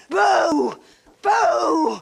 Boo! Boo!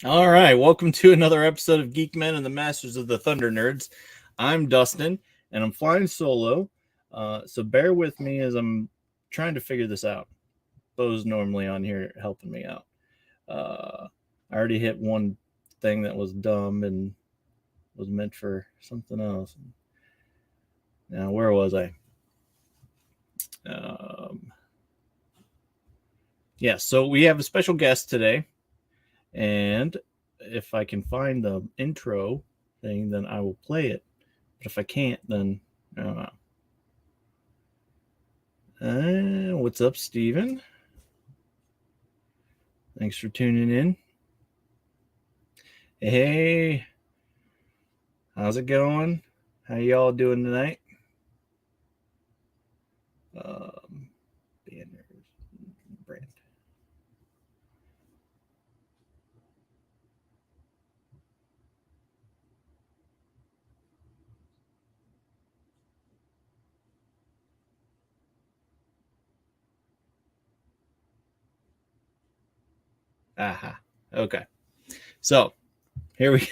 All right, welcome to another episode of Geek-Men and the Masters of the Thunder Nerds. I'm Dustin, and I'm flying solo, so bear with me as I'm trying to figure this out. Bo's normally on here helping me out. I already hit one thing that was dumb and was meant for something else. Now, where was I? Yeah, so we have a special guest today. And if I can find the intro thing, then I will play it. But if I can't, then I don't know. What's up, Steven? Thanks for tuning in. Hey, how's it going? How y'all doing tonight? Banners, brand. Aha. Okay. So here we go.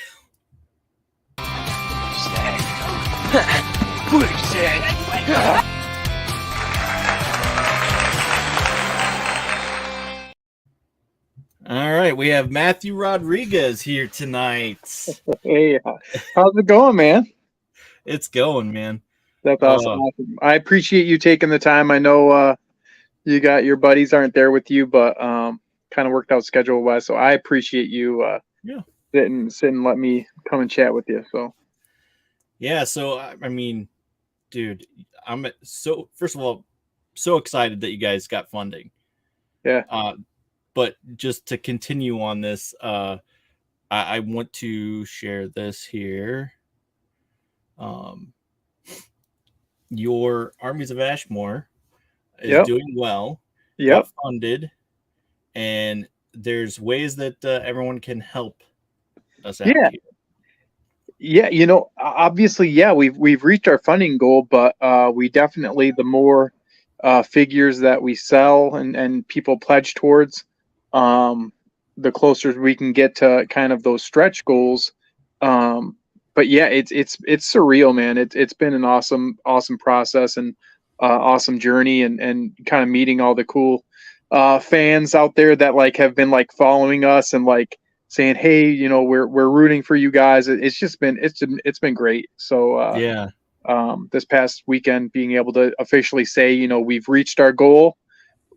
All right, we have Matthew Rodriguez here tonight. Hey, how's it going, man? It's going, man. That's awesome. I appreciate you taking the time. I know you got your buddies aren't there with you, but kind of worked out schedule wise. So I appreciate you sitting and let me come and chat with you. So yeah, so I mean, dude, I'm so first of all so excited that you guys got funding. Yeah. But just to continue on this, I want to share this here. Your Armies of Ashmore is doing well. Got funded, and there's ways that everyone can help us out. Yeah. Yeah, you know, obviously, we've reached our funding goal, but we definitely the more figures that we sell and people pledge towards, the closer we can get to kind of those stretch goals. But yeah, it's surreal, man. It's been an awesome process and awesome journey, and kind of meeting all the cool fans out there that like have been like following us and like saying, hey, you know, we're rooting for you guys. It's just been it's been great. So this past weekend being able to officially say, you know, we've reached our goal.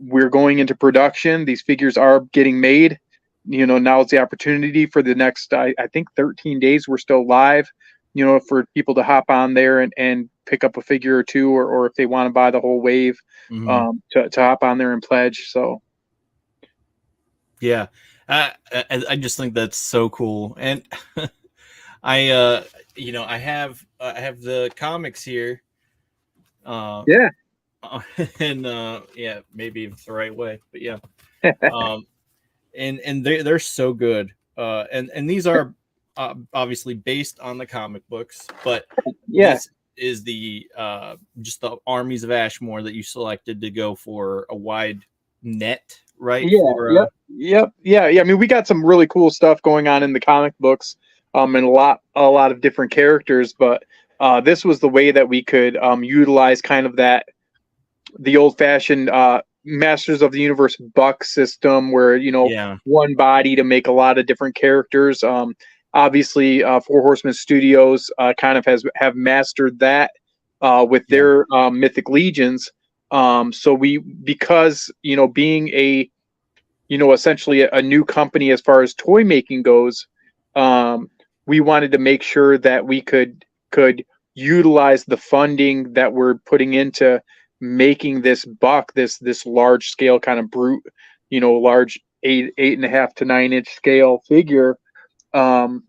We're going into production. These figures are getting made. You know, now it's the opportunity for the next, I think 13 days, we're still live, you know, for people to hop on there and pick up a figure or two, or if they want to buy the whole wave, to hop on there and pledge. So. Yeah. I just think that's so cool. And I have the comics here. And maybe it's the right way, but yeah. And they're so good. And these are obviously based on the comic books, but Yeah. this is the just the Armies of Ashmore that you selected to go for a wide net, right? Yeah, For yeah. I mean, we got some really cool stuff going on in the comic books, and a lot of different characters. But this was the way that we could utilize kind of the old fashioned Masters of the Universe buck system, where yeah, one body to make a lot of different characters. Obviously, Four Horsemen Studios kind of have mastered that with yeah, their Mythic Legions. So because being essentially a new company as far as toy making goes, we wanted to make sure that we could utilize the funding that we're putting into making this buck, this large scale kind of brute, large 8.5 to 9 inch scale figure, and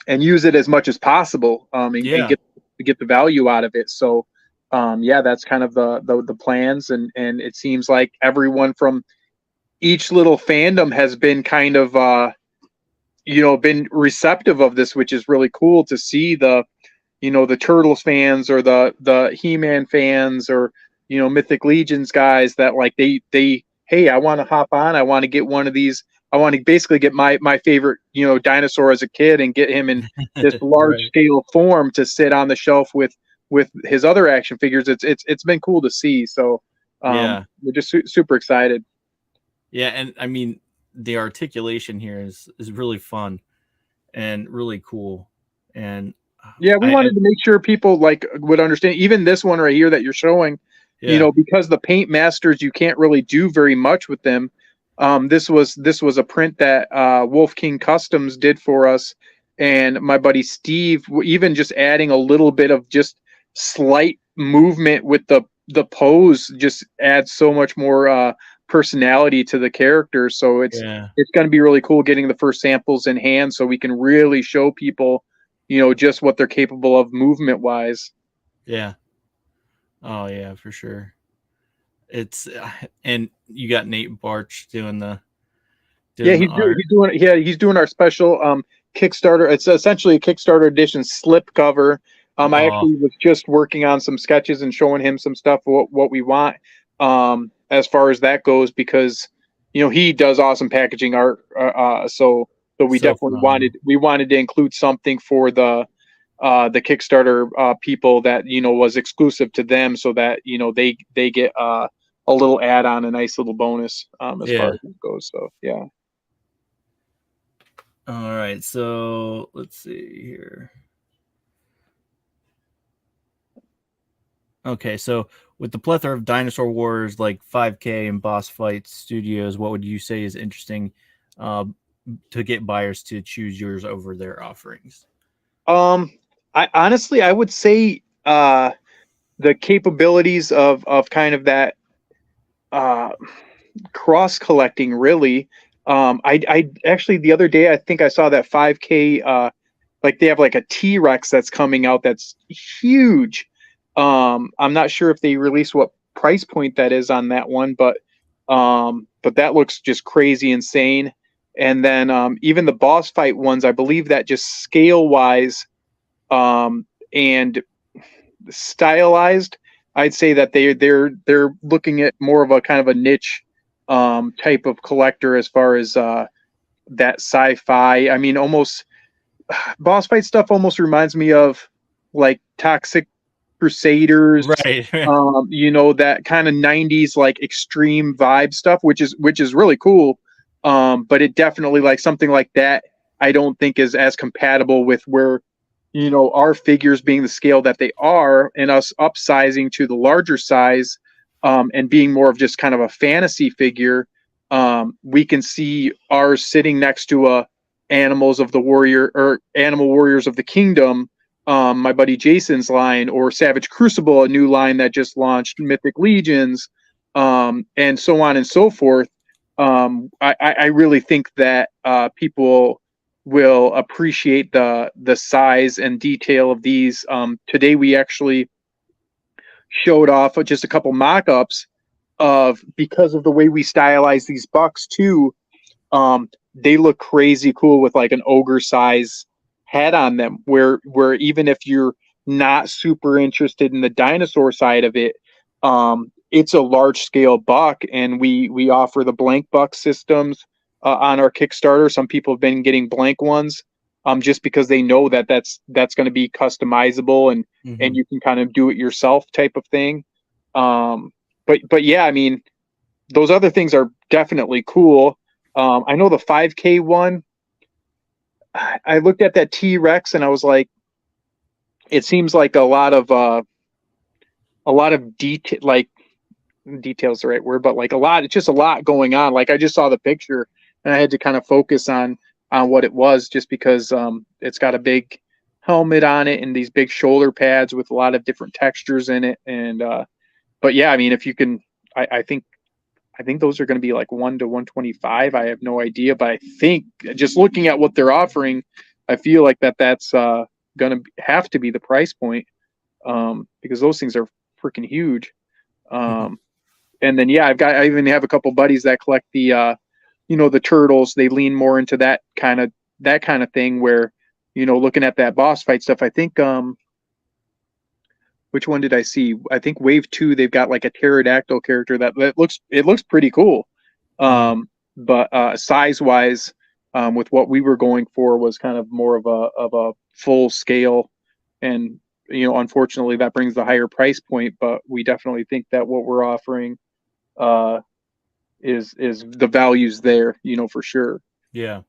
use it as much as possible, and get the value out of it. So yeah, that's kind of the plans, and it seems like everyone from each little fandom has been kind of been receptive of this, which is really cool to see. The Turtles fans, or the He-Man fans, or Mythic Legions guys that like they hey, I want to hop on, I want to get one of these, I want to basically get my favorite dinosaur as a kid and get him in this large right. scale form to sit on the shelf with his other action figures. It's been cool to see. So Yeah. we're just super excited. Yeah, and I mean the articulation here is really fun and really cool. And Yeah, we wanted to make sure people like would understand. Even this one right here that you're showing, yeah, because the paint masters, you can't really do very much with them. This was a print that Wolf King Customs did for us, and my buddy Steve, even just adding a little bit of just slight movement with the pose just adds so much more personality to the character. So it's going to be really cool getting the first samples in hand, so we can really show people just what they're capable of movement wise. Yeah. Oh yeah, for sure. It's and you got Nate Barch doing the art. He's doing our special Kickstarter. It's essentially a Kickstarter edition slip cover. I actually was just working on some sketches and showing him some stuff what we want as far as that goes, because he does awesome packaging art. So we definitely wanted to include something for the Kickstarter people that was exclusive to them, so that they get a little add-on, a nice little bonus as far as it goes. So yeah. All right, so let's see here. Okay, so with the plethora of Dinosaur Wars like 5K and Boss Fight Studios, what would you say is interesting to get buyers to choose yours over their offerings? I would say the capabilities of kind of that cross collecting, really. I actually, the other day, I think I saw that 5K like they have like a T-Rex that's coming out that's huge. I'm not sure if they released what price point that is on that one, but that looks just crazy insane. And then even the boss fight ones, I believe that just scale wise and stylized, I'd say that they're looking at more of a kind of a niche type of collector as far as that sci-fi. I mean, almost boss fight stuff almost reminds me of like Toxic Crusaders, right? That kind of 90s like extreme vibe stuff, which is really cool. But it definitely, like something like that, I don't think is as compatible with where our figures being the scale that they are, and us upsizing to the larger size, and being more of just kind of a fantasy figure. We can see ours sitting next to a Animals of the Warrior or Animal Warriors of the Kingdom, my buddy Jason's line, or Savage Crucible, a new line that just launched, Mythic Legions, and so on and so forth. I really think that people will appreciate the size and detail of these. Today we actually showed off just a couple mock-ups of, because of the way we stylize these bucks too. They look crazy cool with like an ogre size had on them, where even if you're not super interested in the dinosaur side of it, it's a large scale buck, and we offer the blank buck systems on our Kickstarter. Some people have been getting blank ones, just because they know that that's going to be customizable, and Mm-hmm. you can kind of do it yourself type of thing. But yeah, I mean, those other things are definitely cool. I know the 5K one. I looked at that T-Rex and I was like, it seems like a lot of detail, like details the right word, but like it's just a lot going on. Like I just saw the picture and I had to kind of focus on what it was, just because it's got a big helmet on it and these big shoulder pads with a lot of different textures in it. And but yeah, I mean, if you can, I think those are going to be like 1 to 125. I have no idea, but I think just looking at what they're offering, I feel like that's going to have to be the price point, because those things are freaking huge. And then yeah, I even have a couple buddies that collect the the turtles. They lean more into that kind of thing, where looking at that boss fight stuff. I think which one did I see? I think Wave 2, they've got like a pterodactyl character that looks pretty cool. But size wise, with what we were going for was kind of more of a full scale, and unfortunately that brings the higher price point. But we definitely think that what we're offering is the values there, for sure. Yeah,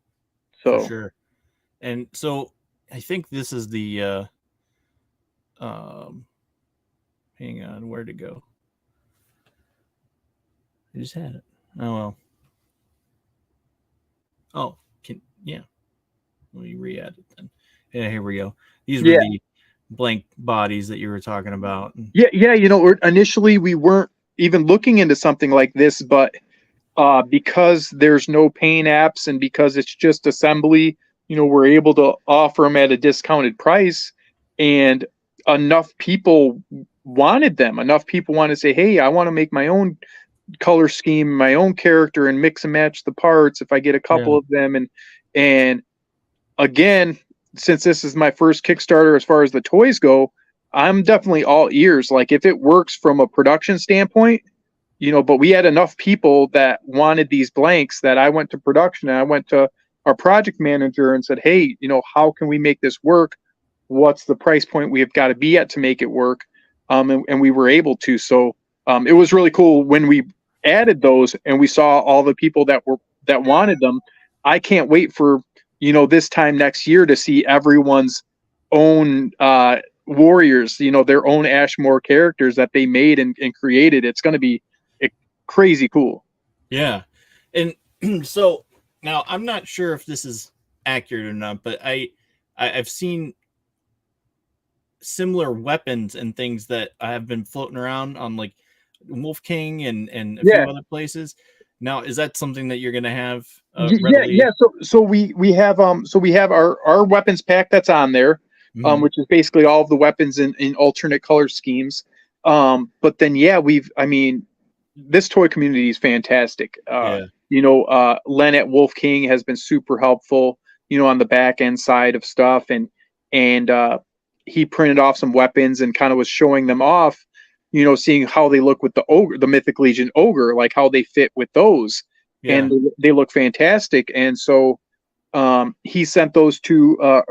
So for sure. And so I think this is the hang on, where'd it go? I just had it. Oh well. Oh, let me re-add it then. Yeah, here we go. These were the blank bodies that you were talking about. Yeah. Initially we weren't even looking into something like this, but because there's no paint apps and because it's just assembly, we're able to offer them at a discounted price, and enough people wanted them. Enough people want to say, hey, I want to make my own color scheme, my own character, and mix and match the parts if I get a couple of them. And again, since this is my first Kickstarter as far as the toys go, I'm definitely all ears. Like if it works from a production standpoint, but we had enough people that wanted these blanks that I went to production, and I went to our project manager and said, hey, how can we make this work? What's the price point we have got to be at to make it work? And we were able to. So it was really cool when we added those and we saw all the people that wanted them. I can't wait for, this time next year to see everyone's own warriors, their own Ashmore characters that they made and created. It's going to be crazy cool. Yeah. And so now I'm not sure if this is accurate or not, but I've seen similar weapons and things that have been floating around on like Wolf King and a few other places. Now, is that something that you're going to have? Yeah. So we have our weapons pack that's on there, which is basically all of the weapons in alternate color schemes. But then this toy community is fantastic. Len at Wolf King has been super helpful, on the back end side of stuff, and he printed off some weapons and kind of was showing them off, seeing how they look with the ogre, the Mythic Legion ogre, like how they fit with those, and they look fantastic. And so he sent those to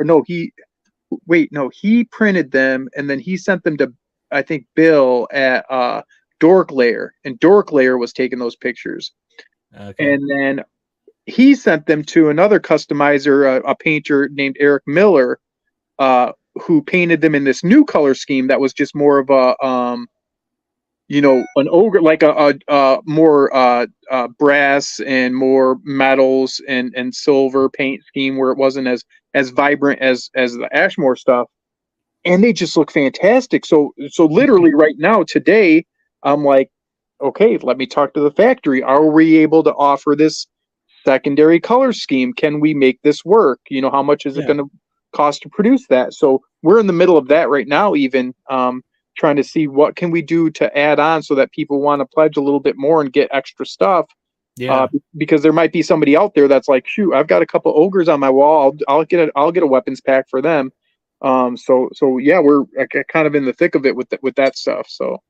he printed them and then he sent them to, I think, Bill at Dork Lair, and Dork Lair was taking those pictures. Okay. And then he sent them to another customizer, a painter named Eric Miller, who painted them in this new color scheme that was just more of a an ogre, like a more brass and more metals and silver paint scheme, where it wasn't as vibrant as the Ashmore stuff, and they just look fantastic. So literally right now, today, I'm like, okay, let me talk to the factory. Are we able to offer this secondary color scheme? Can we make this work? How much is it going to cost to produce that? So we're in the middle of that right now, even trying to see what can we do to add on so that people want to pledge a little bit more and get extra stuff. Yeah. Because there might be somebody out there that's like, shoot, I've got a couple ogres on my wall. I'll get a weapons pack for them. So yeah, we're kind of in the thick of it with that stuff. So,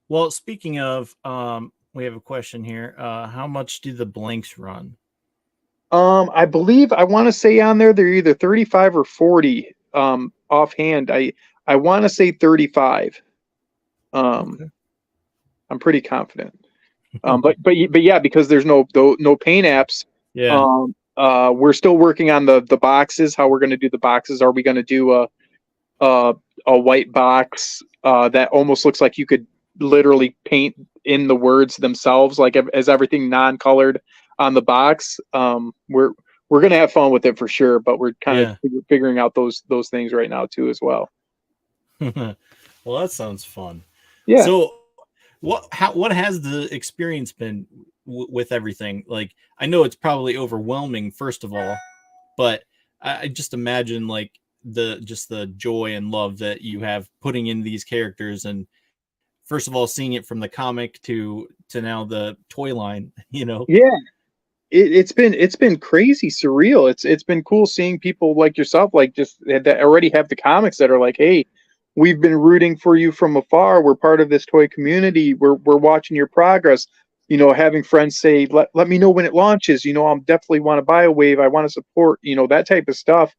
well, speaking of, we have a question here. How much do the blanks run? I believe I want to say on there they're either 35 or 40. Offhand, I want to say 35. Okay. I'm pretty confident. But yeah, because there's no paint apps. Yeah. We're still working on the boxes. How we're going to do the boxes? Are we going to do a white box that almost looks like you could literally paint in the words themselves, like as everything non-colored on the box? We're going to have fun with it for sure, but we're kind of figuring out those things right now too as well. Well, that sounds fun. Yeah. So what has the experience been with everything? Like, I know it's probably overwhelming, first of all, but I just imagine like the joy and love that you have putting in these characters, and first of all, seeing it from the comic to now the toy line, Yeah. It's been crazy surreal. It's been cool seeing people like yourself, like just that already have the comics that are like, hey, we've been rooting for you from afar. We're part of this toy community. We're watching your progress. Having friends say, let me know when it launches. I'm definitely want to buy a wave. I want to support. That type of stuff.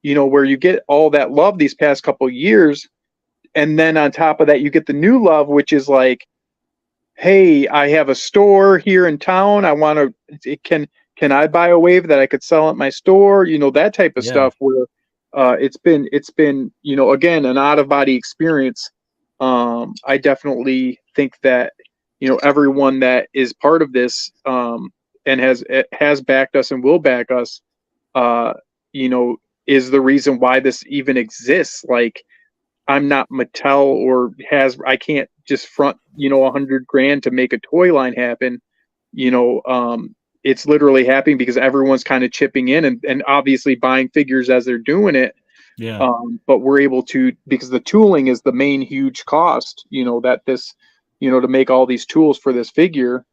Where you get all that love these past couple of years, and then on top of that, you get the new love, which is like, hey, I have a store here in town. I want to, can I buy a wave that I could sell at my store? That type of stuff where it's been, again, an out of body experience. I definitely think that, everyone that is part of this and has backed us and will back us, is the reason why this even exists. Like, I'm not Mattel or I can't just front, $100,000 to make a toy line happen. It's literally happening because everyone's kind of chipping in and obviously buying figures as they're doing it. Yeah. But we're able to, because the tooling is the main huge cost, that this, to make all these tools for this figure.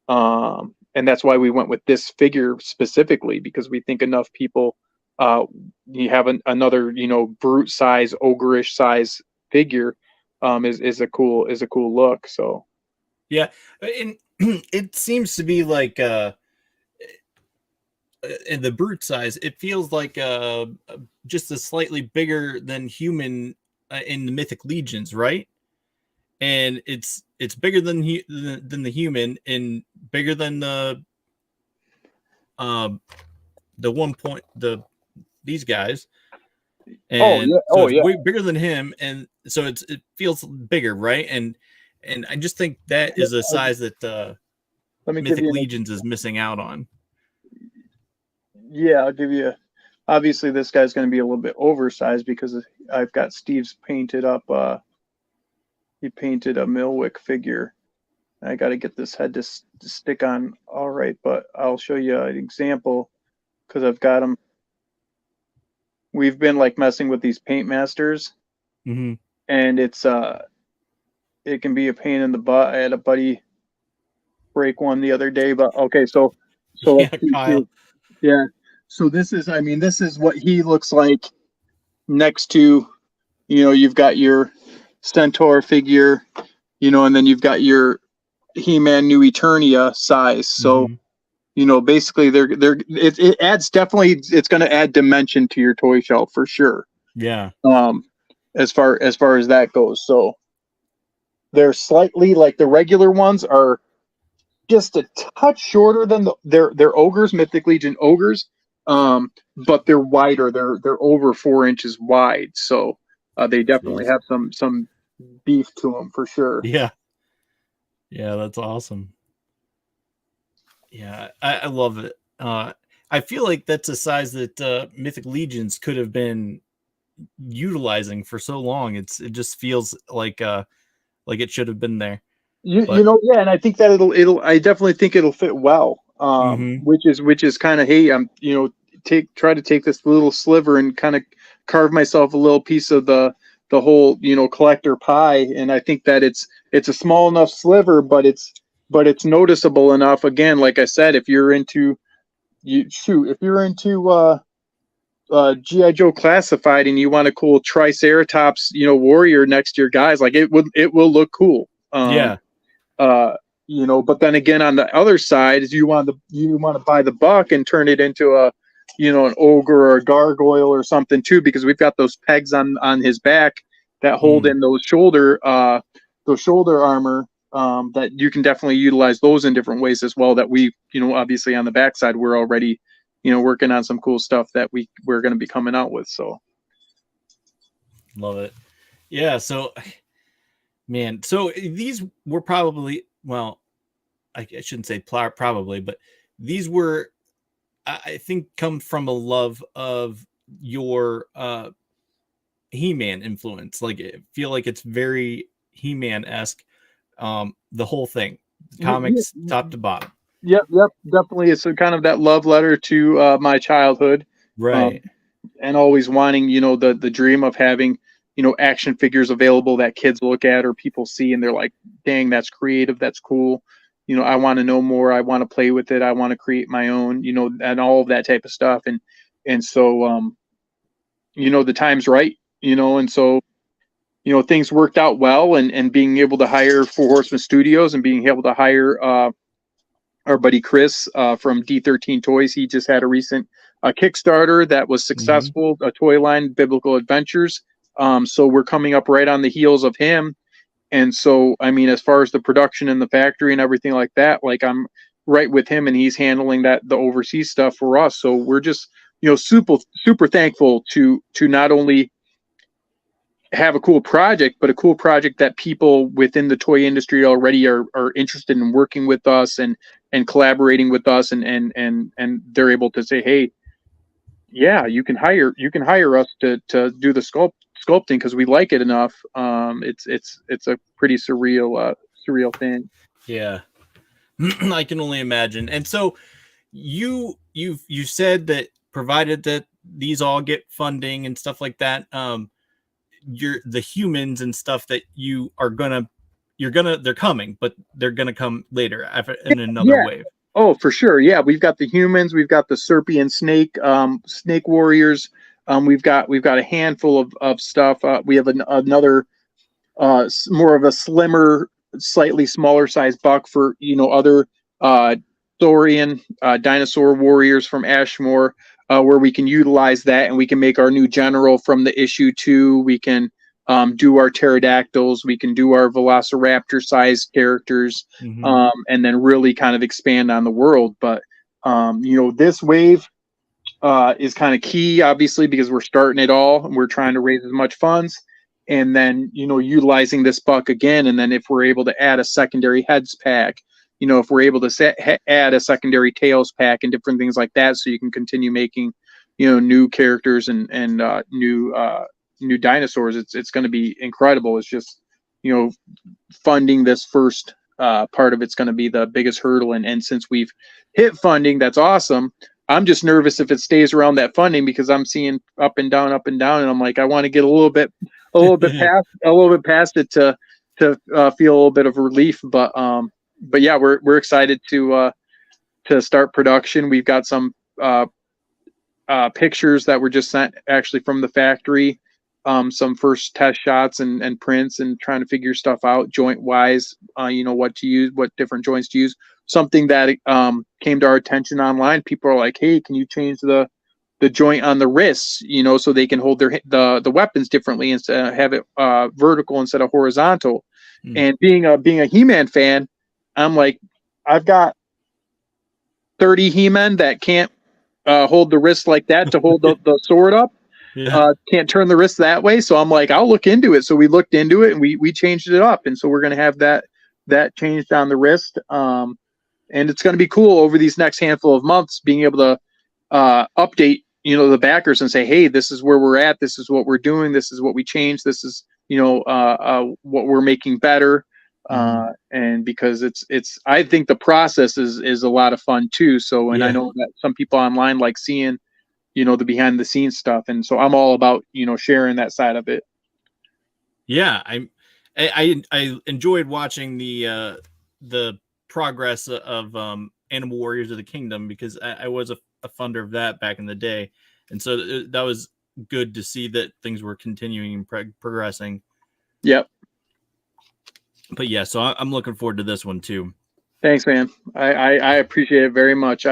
And that's why we went with this figure specifically, because we think enough people, you have another, brute size, ogreish size figure, is a cool look. So yeah, and it seems to be like in the brute size, it feels like just a slightly bigger than human in the Mythic Legions, right? And it's bigger than the human and bigger than the these guys. And it's way bigger than him, and so it feels bigger, right? And I just think that is a size that Mythic Legions is missing out on. Yeah, I'll give you. Obviously, this guy's going to be a little bit oversized because I've got Steve's painted up. He painted a Milwick figure. I got to get this head to stick on all right, but I'll show you an example because I've got him. We've been like messing with these paint masters, and it's it can be a pain in the butt. I had a buddy break one the other day, but okay, so yeah, Kyle. Yeah. So this is what he looks like next to, you've got your Centaur figure, and then you've got your HeMan new Eternia size. So, basically it adds it's going to add dimension to your toy shelf for sure. Yeah. As far as that goes. So they're slightly like the regular ones are just a touch shorter than they're ogres, Mythic Legion ogres. But they're wider. They're over 4 inches wide. So they definitely have some beef to them for sure. Yeah. Yeah, that's awesome. Yeah, I love it. I feel like that's a size that Mythic Legions could have been utilizing for so long. It just feels like it should have been there. And I think that I definitely think it'll fit well. Which is kind of, hey, I'm try to take this little sliver and kind of carve myself a little piece of the whole collector pie, and I think that it's a small enough sliver, but it's but it's noticeable enough. Again, like I said, if you're into GI Joe Classified and you want a cool Triceratops, warrior next to your guys, like it will look cool. Yeah. But then again, on the other side is you want to buy the buck and turn it into an ogre or a gargoyle or something too, because we've got those pegs on his back that hold in those shoulder armor, that you can definitely utilize those in different ways as well. That we, obviously on the backside, we're already, working on some cool stuff that we're going to be coming out with. So love it. Yeah. So, man, so these were probably, well, I shouldn't say probably, but these were, I think, come from a love of your HeMan influence. Like, I feel like it's very HeMan-esque, the whole thing, comics top to bottom. Yep, definitely. It's kind of that love letter to my childhood, right? And always wanting, the dream of having, action figures available that kids look at or people see and they're like, dang, that's creative, that's cool. I want to know more. I want to play with it. I want to create my own, and all of that type of stuff. And so, the time's right, and so, things worked out well, and being able to hire Four Horsemen Studios and being able to hire our buddy Chris from D13 Toys. He just had a recent Kickstarter that was successful, a toy line, Biblical Adventures. So we're coming up right on the heels of him. And so, I mean, as far as the production in the factory and everything like that, like I'm right with him, and he's handling the overseas stuff for us. So we're just, super thankful to not only have a cool project, but a cool project that people within the toy industry already are interested in working with us and collaborating with us, and they're able to say, hey, yeah, you can hire us to do the sculpting because we like it enough. It's a pretty surreal thing. Yeah. I can only imagine. And so you said that provided that these all get funding and stuff like that, the humans and stuff that they're coming, but they're gonna come later in another wave. Oh, for sure. Yeah, we've got the humans, we've got the Serpian snake warriors. We've got a handful of stuff. We have another more of a slimmer, slightly smaller size buck for other Saurian dinosaur warriors from Ashmore, where we can utilize that and we can make our new general from the issue 2. We can do our pterodactyls, we can do our velociraptor sized characters, and then really kind of expand on the world. But this wave is kind of key, obviously, because we're starting it all and we're trying to raise as much funds, and then utilizing this buck again. And then if we're able to add a secondary heads pack, if we're able to add a secondary tails pack and different things like that, so you can continue making new characters and new dinosaurs, it's going to be incredible. It's just funding this first part of it's going to be the biggest hurdle, and since we've hit funding, that's awesome. I'm just nervous if it stays around that funding, because I'm seeing up and down, and I'm like, I want to get a little bit past it to feel a little bit of relief. But yeah, we're excited to start production. We've got some pictures that were just sent actually from the factory, some first test shots and prints, and trying to figure stuff out joint wise, what to use, what different joints to use. Something that came to our attention online. People are like, hey, can you change the joint on the wrists, so they can hold the weapons differently, instead of have it vertical instead of horizontal. And being a HeMan fan, I'm like, I've got 30 HeMan that can't hold the wrist like that to hold the sword up. Yeah. Can't turn the wrist that way. So I'm like, I'll look into it. So we looked into it and we changed it up. And so we're going to have that changed on the wrist. And it's going to be cool over these next handful of months, being able to update, the backers and say, hey, this is where we're at. This is what we're doing. This is what we changed. This is, what we're making better. And because I think the process is a lot of fun too. So, and I know that some people online like seeing, the behind the scenes stuff. And so I'm all about, sharing that side of it. Yeah. I enjoyed watching the progress of Animal Warriors of the Kingdom, because I was a funder of that back in the day, and so that was good to see that things were continuing and progressing. Yep. But yeah, so I'm looking forward to this one too. Thanks, man. I appreciate it very much.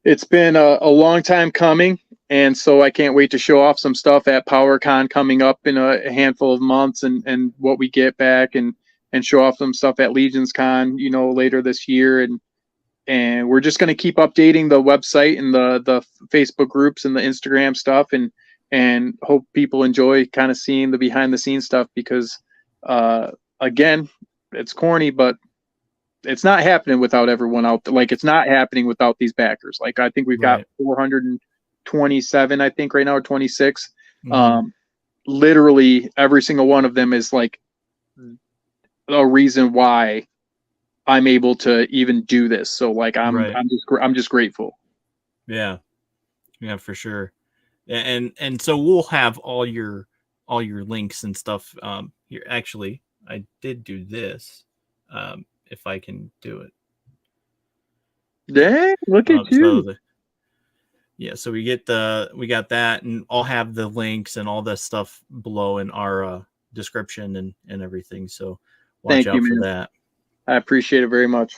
It's been a long time coming, and so I can't wait to show off some stuff at PowerCon coming up in a handful of months, and what we get back, and show off some stuff at Legions Con, later this year, and we're just going to keep updating the website and the Facebook groups and the Instagram stuff, and hope people enjoy kind of seeing the behind the scenes stuff, because again, it's corny, but it's not happening without everyone out there. Like, it's not happening without these backers. Like, I think we've got 427, I think right now, or 26. Literally every single one of them is like a reason why I'm able to even do this. So like, I'm just grateful. Yeah, for sure. And so we'll have all your links and stuff here. Actually, I did do this. If I can do it. Dang, look at you. So we got that, and I'll have the links and all that stuff below in our description and everything. So watch out for that. I appreciate it very much.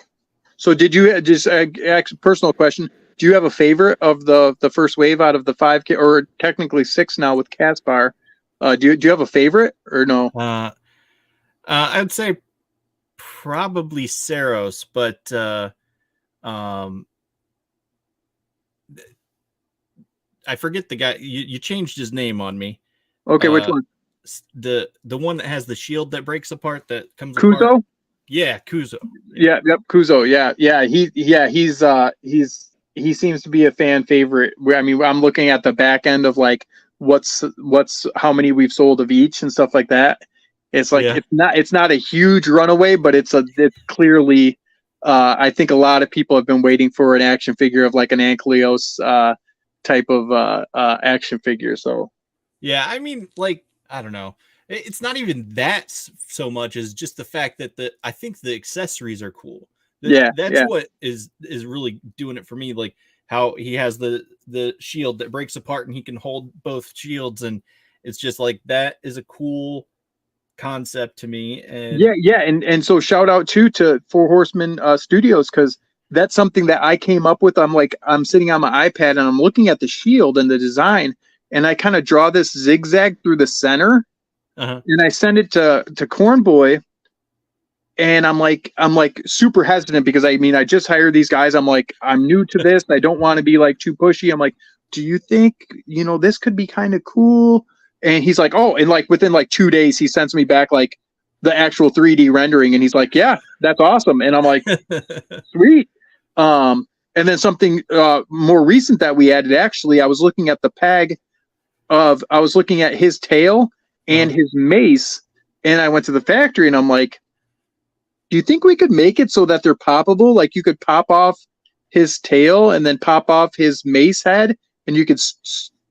So did you just ask a personal question? Do you have a favorite of the first wave out of the 5 or technically 6 now with Caspar? Do you have a favorite or no? I'd say probably Saros, but I forget the guy. You changed his name on me. Okay, which one? The one that has the shield that breaks apart, that comes Kuzo? apart. Yeah, Kuzo. Yeah, yep, Kuzo. He seems to be a fan favorite. I mean, I'm looking at the back end of like what's how many we've sold of each and stuff like that. It's like it's not a huge runaway, but it's clearly. I think a lot of people have been waiting for an action figure of like an Ankleos type of action figure. So yeah, I mean, like, I don't know. It's not even that so much as just the fact that I think the accessories are cool. That's what is really doing it for me. Like how he has the shield that breaks apart and he can hold both shields, and it's just like, that is a cool concept to me. And and so shout out to Four Horsemen Studios, because that's something that I came up with. I'm sitting on my iPad and I'm looking at the shield and the design, and I kind of draw this zigzag through the center, and I send it to Cornboy, and I'm like super hesitant, because I mean, I just hired these guys. I'm like, I'm new to this. I don't want to be like too pushy. I'm like, do you think this could be kind of cool? And he's like, oh, and like within like 2 days, he sends me back like the actual 3D rendering, and he's like, yeah, that's awesome. And I'm like, sweet. And then something more recent that we added, actually, I was looking at the peg I was looking at his tail and his mace, and I went to the factory and I'm like, do you think we could make it so that they're poppable? Like, you could pop off his tail and then pop off his mace head, and you could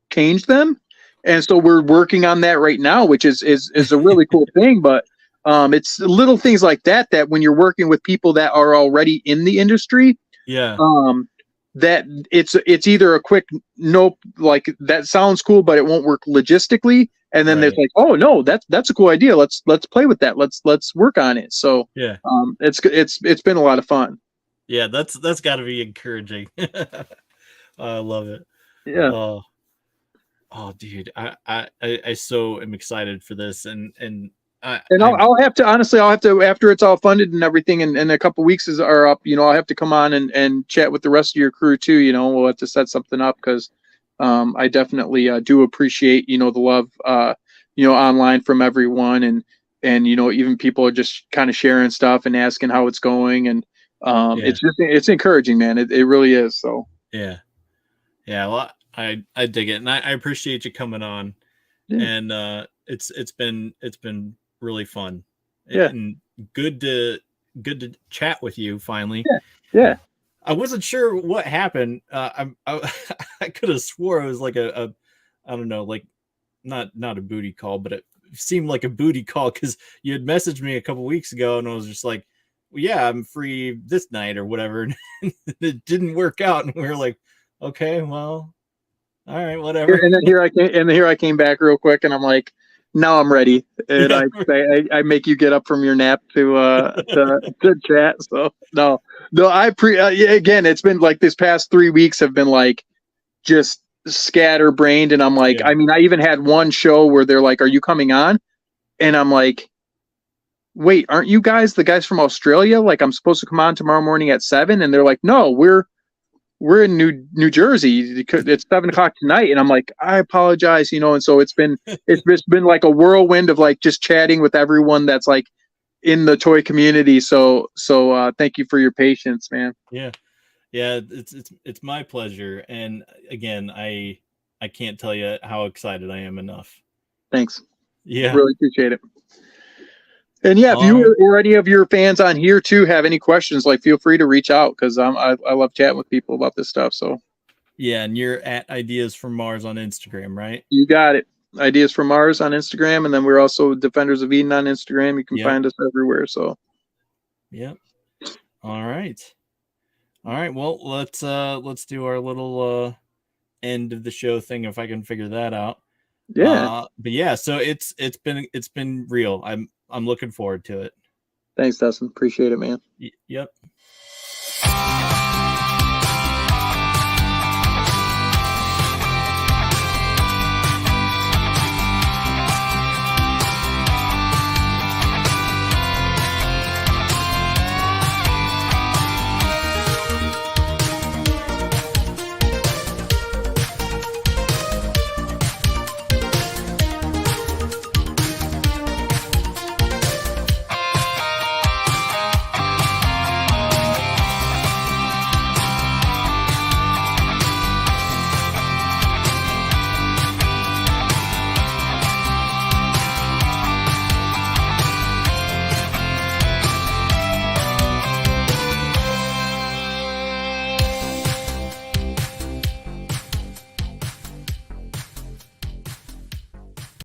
change them. And so we're working on that right now, which is a really cool thing. But it's little things like that when you're working with people that are already in the industry, that it's either a quick nope, like that sounds cool, but it won't work logistically. And then there's like, oh no, that's a cool idea. Let's play with that. Let's work on it. So it's been a lot of fun. Yeah, that's got to be encouraging. I love it. Yeah. Oh, dude, I so am excited for this, and I'll have to after it's all funded and everything, and a couple weeks are up. I'll have to come on and chat with the rest of your crew too. We'll have to set something up, because I definitely do appreciate the love online from everyone, and even people are just kind of sharing stuff and asking how it's going, and it's encouraging, man. It really is. So yeah. Well, I dig it, and I appreciate you coming on, and it's been really fun, and good to chat with you finally. Yeah. I wasn't sure what happened. I could have swore it was like a I don't know, like not a booty call, but it seemed like a booty call, because you had messaged me a couple weeks ago, and I was just like, yeah, I'm free this night or whatever. And it didn't work out. And we were like, okay, well, all right, whatever. And then here I came back real quick, and I'm like, now I'm ready. And Yeah. I make you get up from your nap to chat. So no, again, it's been like this past 3 weeks have been like just scatterbrained, and I'm like, Yeah. I mean, I even had one show where they're like, "Are you coming on?" And I'm like, "Wait, aren't you guys the guys from Australia? Like, I'm supposed to come on tomorrow morning at 7?" And they're like, "No, we're in New Jersey. It's 7 o'clock tonight." And I'm like, "I apologize," And so it's just been like a whirlwind of like just chatting with everyone that's like in the toy community. So thank you for your patience, man. Yeah. It's my pleasure. And again, I can't tell you how excited I am enough. Thanks. Yeah. Really appreciate it. And yeah, if you or any of your fans on here too have any questions, like feel free to reach out, because I love chatting with people about this stuff. So yeah, and you're at Ideas from Mars on Instagram, right? you got it. Ideas from Mars on Instagram, and then we're also Defenders of Eden on Instagram. You can find us everywhere. So yep. All right. Well, let's do our little end of the show thing if I can figure that out. Yeah. But yeah, so it's been real. I'm looking forward to it. Thanks, Dustin. Appreciate it, man. Yep.